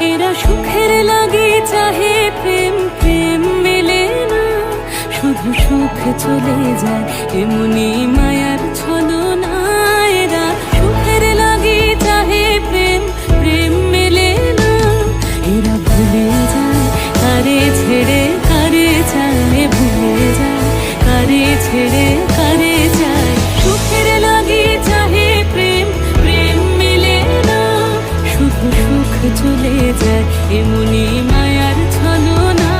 এরা সুখের লাগি চাহে প্রেম, প্রেম মেলে না, শুধু সুখ চলে যায় এমনি মায়ার ছলনা। এরা সুখের লাগি চাহে প্রেম, প্রেম মেলে না, এরা ভুলে যায় কারে ছেড়ে কারে চায়, ভুলে যায় কারে ছেড়ে কারে চায়। সুখের লাগি চাহে প্রেম, প্রেম মেলে না, শুধু সুখ চলে যায় এমনি মায়ার ছলনা।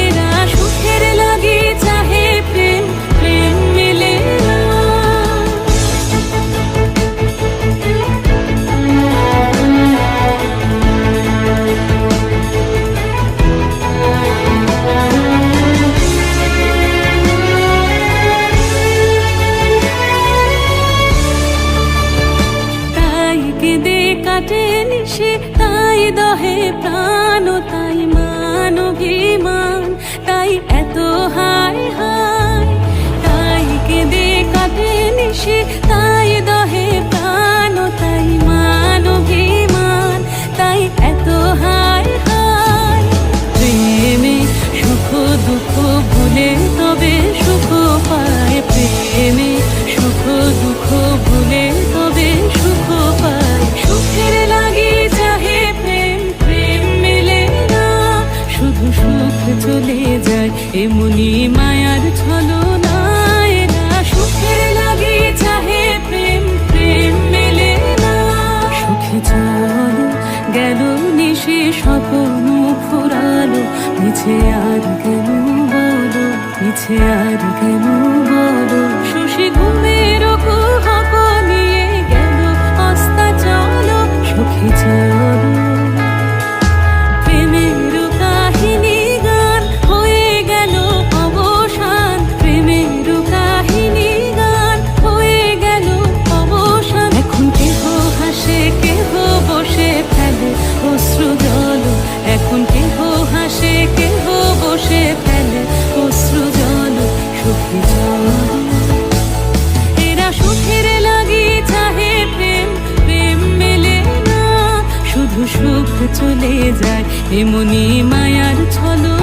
এরা সুখের লাগি চাহে প্রেম, প্রেম মেলে না। তাই কেঁদে কাটে নিশে, তাই দহে প্রাণ, তাই মান অভিমান, তাই এত হায় হায়। তাই কেঁদে কাটে নিশে, তাই দহে প্রাণ, তাই মান অভিমান, তাই এত হায় হায়। প্রেমে সুখ দুঃখ ভুলে তবে সুখ পায়, প্রেমে সুখ দুঃখ ভুলে তবে সুখ পায়। সুখের লাগি চাহে প্রেম, প্রেম মেলে না, শুধু সুখ চলে যায় এমনি মায়ার ছলনা। এরা সুখের লাগি চাহে প্রেম, প্রেম মেলে না। সুখে চলো গেল নিশে স্বপ্ন ফুরালো, মিছে আর কেন বলো, মিছে আর কেন বলো। শশী ঘুমের কুহক নিয়ে গেল অস্তা চলো, সুখে চলো। প্রেমের কাহিনী গান হয়ে গেল অবসান, প্রেমের কাহিনী গান হয়ে গেল অবসান। এখন কেহ হাসে কেহ বসে ফেলে অশ্রু জল, এখন কেহ হাসে কেহ বসে ফেলে অশ্রু জল। সুখে চলো। এরা সুখের লাগি চাহে প্রেম, প্রেম মেলে না, শুধু সুখ চলে যায় এমনি মায়ার ছলনা।